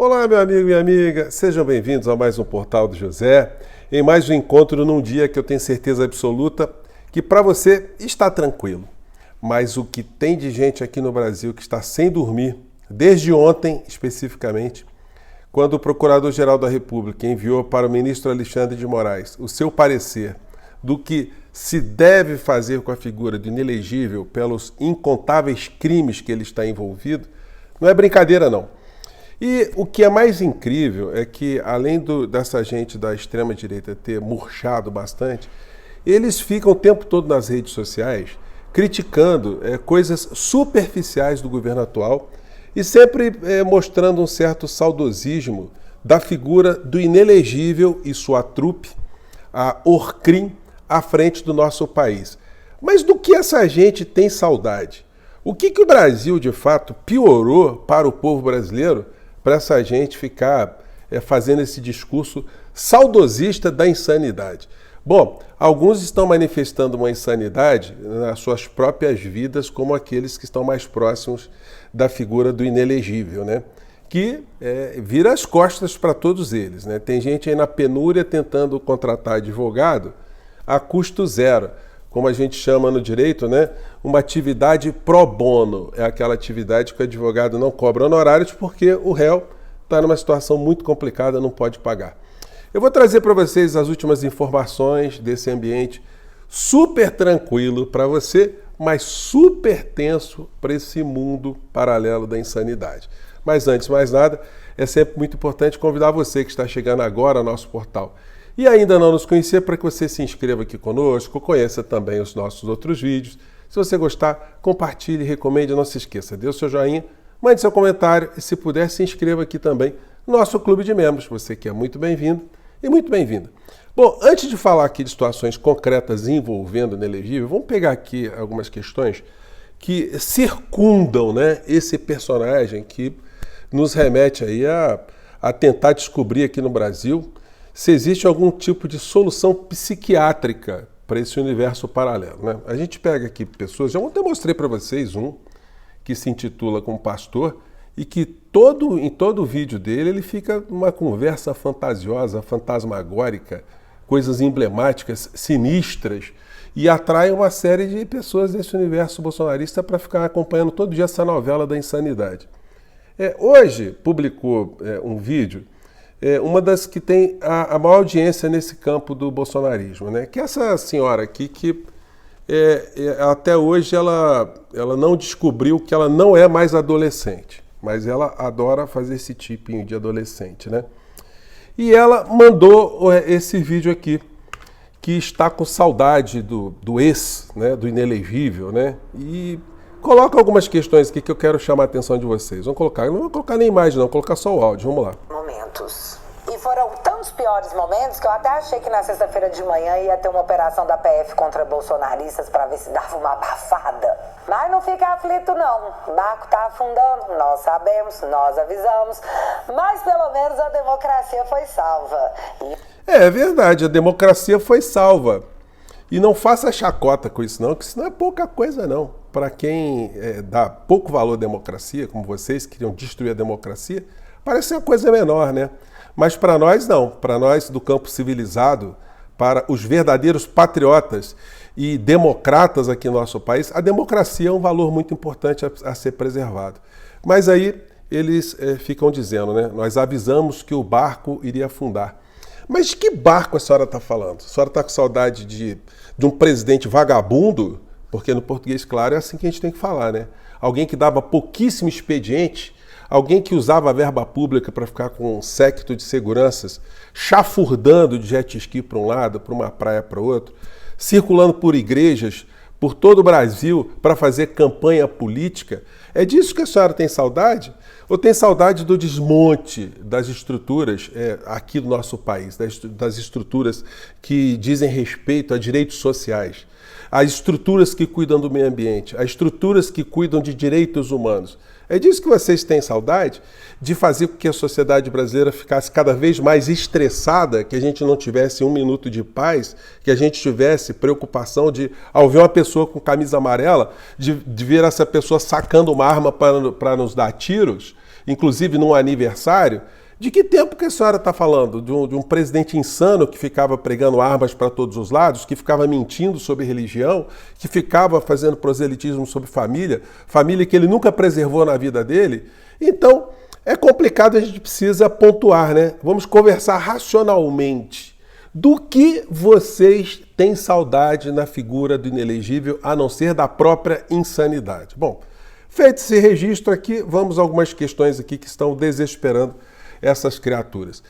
Olá, meu amigo e minha amiga, sejam bem-vindos a mais um Portal do José, em mais um encontro num dia que eu tenho certeza absoluta que para você está tranquilo. Mas o que tem de gente aqui no Brasil que está sem dormir, desde ontem especificamente, quando o Procurador-Geral da República enviou para o ministro Alexandre de Moraes o seu parecer do que se deve fazer com a figura do inelegível pelos incontáveis crimes que ele está envolvido, não é brincadeira não. E o que é mais incrível é que, além dessa gente da extrema-direita ter murchado bastante, eles ficam o tempo todo nas redes sociais criticando coisas superficiais do governo atual e sempre mostrando um certo saudosismo da figura do inelegível e sua trupe, a Orcrim, à frente do nosso país. Mas do que essa gente tem saudade? O que o Brasil, de fato, piorou para o povo brasileiro para essa gente ficar fazendo esse discurso saudosista da insanidade? Bom, alguns estão manifestando uma insanidade nas suas próprias vidas, como aqueles que estão mais próximos da figura do inelegível, né? Que vira as costas para todos eles, né? Tem gente aí na penúria tentando contratar advogado a custo zero, como a gente chama no direito, né? Uma atividade pro bono. É aquela atividade que o advogado não cobra honorários porque o réu está numa situação muito complicada, não pode pagar. Eu vou trazer para vocês as últimas informações desse ambiente super tranquilo para você, mas super tenso para esse mundo paralelo da insanidade. Mas antes de mais nada, é sempre muito importante convidar você que está chegando agora ao nosso portal e ainda não nos conhecer, para que você se inscreva aqui conosco, conheça também os nossos outros vídeos. Se você gostar, compartilhe, recomende, não se esqueça, dê o seu joinha, mande seu comentário e, se puder, se inscreva aqui também no nosso clube de membros. Você que é muito bem-vindo e muito bem-vinda. Bom, antes de falar aqui de situações concretas envolvendo o inelegível, vamos pegar aqui algumas questões que circundam, né, esse personagem que nos remete aí a tentar descobrir aqui no Brasil se existe algum tipo de solução psiquiátrica para esse universo paralelo, né? A gente pega aqui pessoas, já ontem eu mostrei para vocês um que se intitula como pastor e que em todo o vídeo dele ele fica numa conversa fantasiosa, fantasmagórica, coisas emblemáticas, sinistras, e atrai uma série de pessoas desse universo bolsonarista para ficar acompanhando todo dia essa novela da insanidade. Hoje publicou um vídeo, uma das que tem a maior audiência nesse campo do bolsonarismo, né? Que é essa senhora aqui que até hoje ela não descobriu que ela não é mais adolescente, mas ela adora fazer esse tipinho de adolescente, né? E ela mandou esse vídeo aqui, que está com saudade do ex, né? Do inelegível, né? E coloca algumas questões aqui que eu quero chamar a atenção de vocês. Vamos colocar, não vou colocar nem imagem não, vou colocar só o áudio, vamos lá. E foram tantos piores momentos que eu até achei que na sexta-feira de manhã ia ter uma operação da PF contra bolsonaristas para ver se dava uma abafada. Mas não fica aflito não, o barco tá afundando, nós sabemos, nós avisamos, mas pelo menos a democracia foi salva. É verdade, a democracia foi salva. E não faça chacota com isso não, que isso não é pouca coisa não. Para quem dá pouco valor à democracia, como vocês queriam destruir a democracia, parece uma coisa menor, né? Mas para nós não, para nós do campo civilizado, para os verdadeiros patriotas e democratas aqui no nosso país, a democracia é um valor muito importante a ser preservado. Mas aí eles ficam dizendo, né? Nós avisamos que o barco iria afundar. Mas de que barco a senhora está falando? A senhora está com saudade de um presidente vagabundo? Porque no português, claro, é assim que a gente tem que falar, né? Alguém que dava pouquíssimo expediente, alguém que usava a verba pública para ficar com um séquito de seguranças, chafurdando de jet ski para um lado, para uma praia para outro, circulando por igrejas, por todo o Brasil para fazer campanha política. É disso que a senhora tem saudade? Ou tem saudade do desmonte das estruturas aqui do nosso país, das estruturas que dizem respeito a direitos sociais, as estruturas que cuidam do meio ambiente, as estruturas que cuidam de direitos humanos? É disso que vocês têm saudade? De fazer com que a sociedade brasileira ficasse cada vez mais estressada, que a gente não tivesse um minuto de paz, que a gente tivesse preocupação de, ao ver uma pessoa com camisa amarela, de ver essa pessoa sacando uma arma para nos dar tiros, inclusive num aniversário. De que tempo que a senhora está falando? De um presidente insano que ficava pregando armas para todos os lados, que ficava mentindo sobre religião, que ficava fazendo proselitismo sobre família que ele nunca preservou na vida dele? Então, é complicado, a gente precisa pontuar, né? Vamos conversar racionalmente. Do que vocês têm saudade na figura do inelegível, a não ser da própria insanidade? Bom, feito esse registro aqui, vamos a algumas questões aqui que estão desesperando essas criaturas.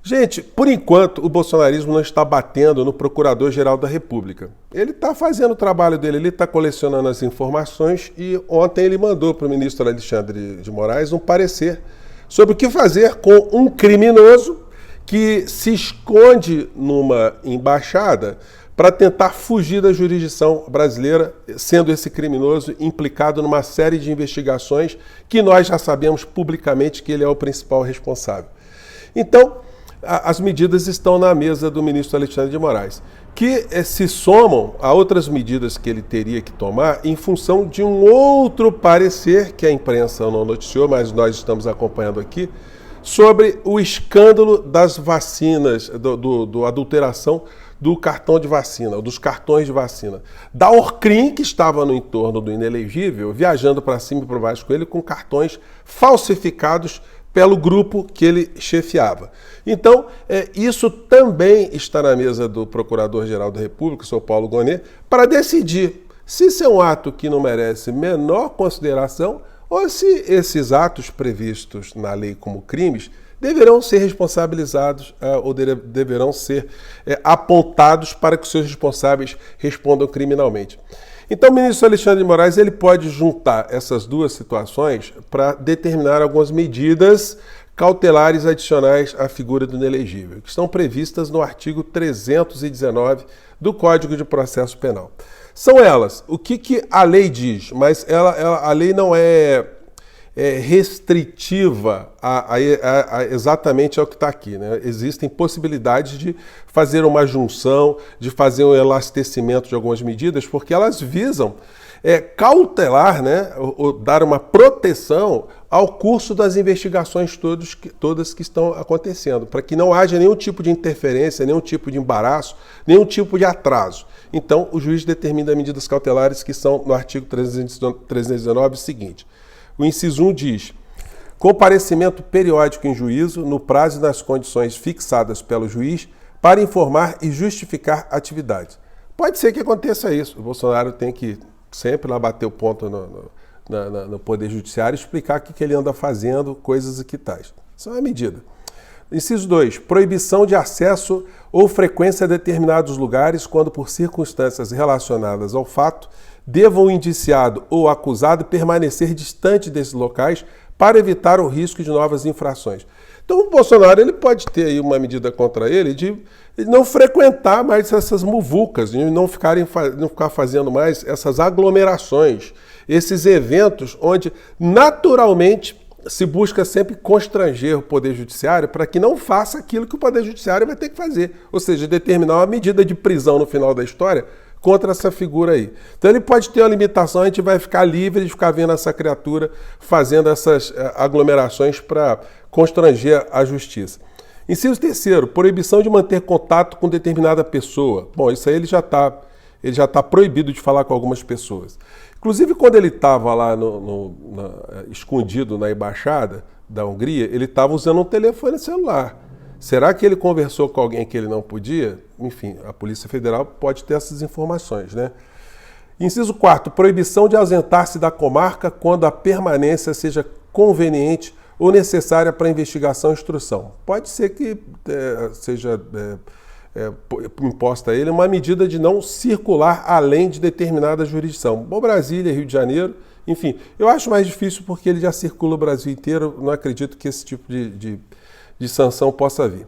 Gente, por enquanto, o bolsonarismo não está batendo no Procurador-Geral da República. Ele está fazendo o trabalho dele, ele está colecionando as informações e ontem ele mandou para o ministro Alexandre de Moraes um parecer sobre o que fazer com um criminoso que se esconde numa embaixada para tentar fugir da jurisdição brasileira, sendo esse criminoso implicado numa série de investigações que nós já sabemos publicamente que ele é o principal responsável. Então, as medidas estão na mesa do ministro Alexandre de Moraes, que se somam a outras medidas que ele teria que tomar em função de um outro parecer que a imprensa não noticiou, mas nós estamos acompanhando aqui, sobre o escândalo das vacinas, do adulteração do cartão de vacina, dos cartões de vacina. Da Orcrim, que estava no entorno do inelegível, viajando para cima e para baixo com ele, com cartões falsificados pelo grupo que ele chefiava. Então, isso também está na mesa do Procurador-Geral da República, o senhor Paulo Gonet, para decidir se isso é um ato que não merece menor consideração ou se esses atos previstos na lei como crimes deverão ser responsabilizados ou deverão ser apontados para que os seus responsáveis respondam criminalmente. Então, o ministro Alexandre de Moraes ele pode juntar essas duas situações para determinar algumas medidas cautelares adicionais à figura do inelegível, que estão previstas no artigo 319 do Código de Processo Penal. São elas, o que a lei diz, mas a lei não é restritiva exatamente ao que está aqui, né? Existem possibilidades de fazer uma junção, de fazer um elastecimento de algumas medidas, porque elas visam cautelar, né? Ou dar uma proteção ao curso das investigações todas que estão acontecendo, para que não haja nenhum tipo de interferência, nenhum tipo de embaraço, nenhum tipo de atraso. Então, o juiz determina medidas cautelares que são no artigo 319 o seguinte. O inciso 1 diz: comparecimento periódico em juízo no prazo e nas condições fixadas pelo juiz para informar e justificar atividades. Pode ser que aconteça isso. O Bolsonaro tem que sempre lá bater o ponto no Poder Judiciário e explicar o que ele anda fazendo, coisas e tais. Isso é uma medida. Inciso 2. Proibição de acesso ou frequência a determinados lugares quando, por circunstâncias relacionadas ao fato, deva o indiciado ou acusado permanecer distante desses locais para evitar o risco de novas infrações. Então, o Bolsonaro ele pode ter aí uma medida contra ele de não frequentar mais essas muvucas, de não ficar fazendo mais essas aglomerações, esses eventos onde naturalmente se busca sempre constranger o Poder Judiciário para que não faça aquilo que o Poder Judiciário vai ter que fazer, ou seja, determinar uma medida de prisão no final da história contra essa figura aí. Então ele pode ter uma limitação, a gente vai ficar livre de ficar vendo essa criatura fazendo essas aglomerações para constranger a justiça. Inciso 3º, proibição de manter contato com determinada pessoa. Bom, isso aí ele já está proibido de falar com algumas pessoas. Inclusive, quando ele estava lá escondido na embaixada da Hungria, ele estava usando um telefone celular. Será que ele conversou com alguém que ele não podia? Enfim, a Polícia Federal pode ter essas informações, né? Inciso 4, proibição de ausentar-se da comarca quando a permanência seja conveniente ou necessária para investigação e instrução. Pode ser que seja imposta a ele uma medida de não circular além de determinada jurisdição. Bom, Brasília, Rio de Janeiro, enfim. Eu acho mais difícil porque ele já circula o Brasil inteiro, não acredito que esse tipo de sanção possa vir.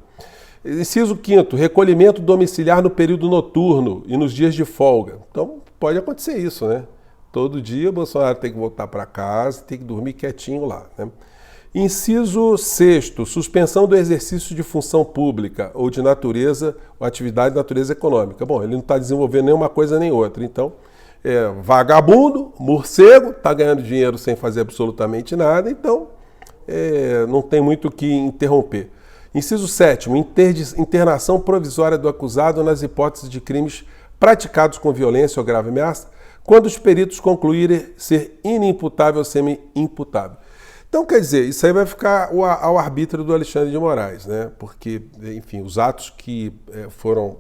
Inciso 5º, recolhimento domiciliar no período noturno e nos dias de folga. Então, pode acontecer isso, né? Todo dia o Bolsonaro tem que voltar para casa, tem que dormir quietinho lá, né? Inciso 6º, suspensão do exercício de função pública ou de natureza, ou atividade de natureza econômica. Bom, ele não está desenvolvendo nenhuma coisa nem outra, então, vagabundo, morcego, está ganhando dinheiro sem fazer absolutamente nada, então, não tem muito o que interromper. Inciso 7º, internação provisória do acusado nas hipóteses de crimes praticados com violência ou grave ameaça, quando os peritos concluírem ser inimputável ou semi-imputável. Então, quer dizer, isso aí vai ficar ao arbítrio do Alexandre de Moraes, né? Porque, enfim, os atos que foram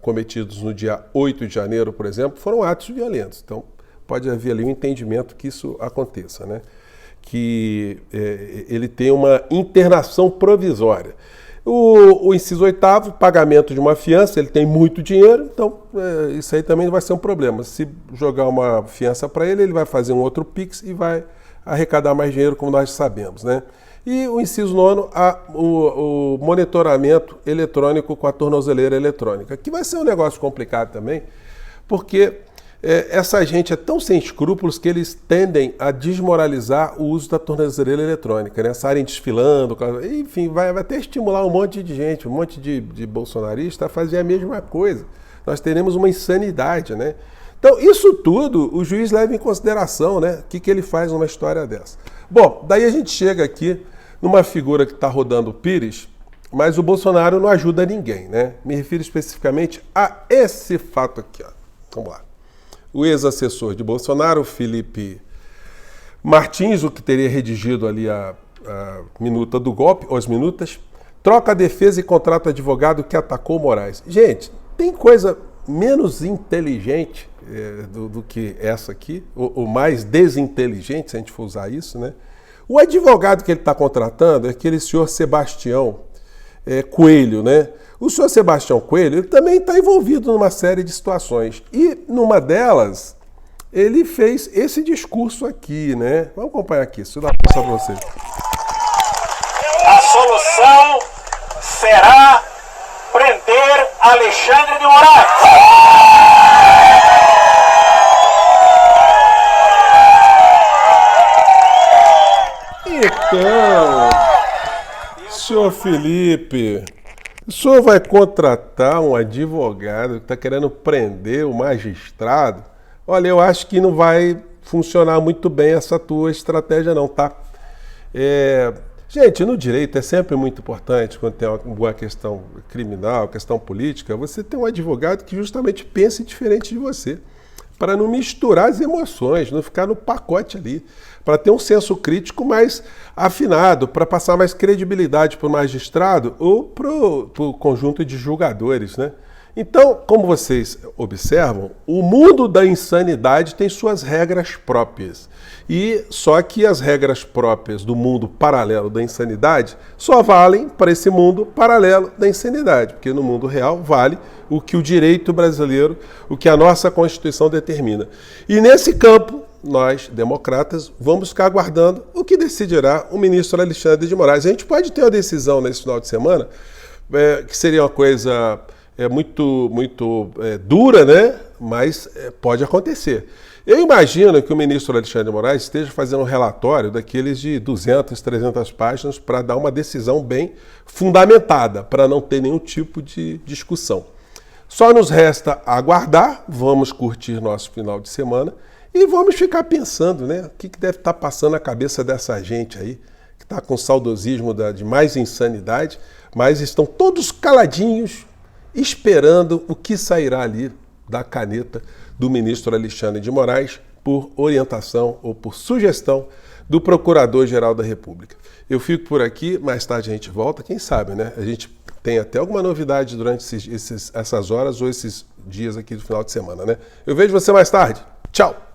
cometidos no dia 8 de janeiro, por exemplo, foram atos violentos. Então, pode haver ali um entendimento que isso aconteça, né? Que ele tem uma internação provisória. O inciso 8º, pagamento de uma fiança, ele tem muito dinheiro, então isso aí também vai ser um problema. Se jogar uma fiança para ele, ele vai fazer um outro Pix e vai arrecadar mais dinheiro, como nós sabemos, né? E o inciso 9º, o monitoramento eletrônico com a tornozeleira eletrônica, que vai ser um negócio complicado também, porque essa gente é tão sem escrúpulos que eles tendem a desmoralizar o uso da tornozeleira eletrônica, né? Saírem desfilando, enfim, vai até estimular um monte de gente, um monte de bolsonarista a fazer a mesma coisa. Nós teremos uma insanidade, né? Então, isso tudo o juiz leva em consideração, né? O que ele faz numa história dessa. Bom, daí a gente chega aqui numa figura que está rodando o Pires, mas o Bolsonaro não ajuda ninguém, né? Me refiro especificamente a esse fato aqui, ó. Vamos lá. O ex-assessor de Bolsonaro, Felipe Martins, o que teria redigido ali a minuta do golpe, ou as minutas, troca a defesa e contrata advogado que atacou Moraes. Gente, tem coisa menos inteligente do que essa aqui, ou mais desinteligente, se a gente for usar isso, né? O advogado que ele está contratando é aquele senhor Sebastião Coelho, né? O senhor Sebastião Coelho, ele também está envolvido numa série de situações. E numa delas, ele fez esse discurso aqui, né? Vamos acompanhar aqui, deixa eu dar uma passada para vocês. A solução será prender Alexandre de Moraes. Então, senhor Felipe, o senhor vai contratar um advogado que está querendo prender o magistrado? Olha, eu acho que não vai funcionar muito bem essa tua estratégia não, tá? Gente, no direito é sempre muito importante, quando tem uma questão criminal, questão política, você tem um advogado que justamente pense diferente de você, para não misturar as emoções, não ficar no pacote ali, para ter um senso crítico mais afinado, para passar mais credibilidade para o magistrado ou para o conjunto de julgadores, né? Então, como vocês observam, o mundo da insanidade tem suas regras próprias. E só que as regras próprias do mundo paralelo da insanidade só valem para esse mundo paralelo da insanidade, porque no mundo real vale o que o direito brasileiro, o que a nossa Constituição determina. E nesse campo, nós, democratas, vamos ficar aguardando o que decidirá o ministro Alexandre de Moraes. A gente pode ter uma decisão nesse final de semana, que seria uma coisa muito dura, né? Mas pode acontecer. Eu imagino que o ministro Alexandre de Moraes esteja fazendo um relatório daqueles de 200, 300 páginas para dar uma decisão bem fundamentada, para não ter nenhum tipo de discussão. Só nos resta aguardar, vamos curtir nosso final de semana e vamos ficar pensando, né? O que deve estar passando na cabeça dessa gente aí, que está com saudosismo de mais insanidade, mas estão todos caladinhos, esperando o que sairá ali da caneta do ministro Alexandre de Moraes por orientação ou por sugestão do Procurador-Geral da República. Eu fico por aqui, mais tarde a gente volta, quem sabe, né? A gente tem até alguma novidade durante essas horas ou esses dias aqui do final de semana, né? Eu vejo você mais tarde. Tchau!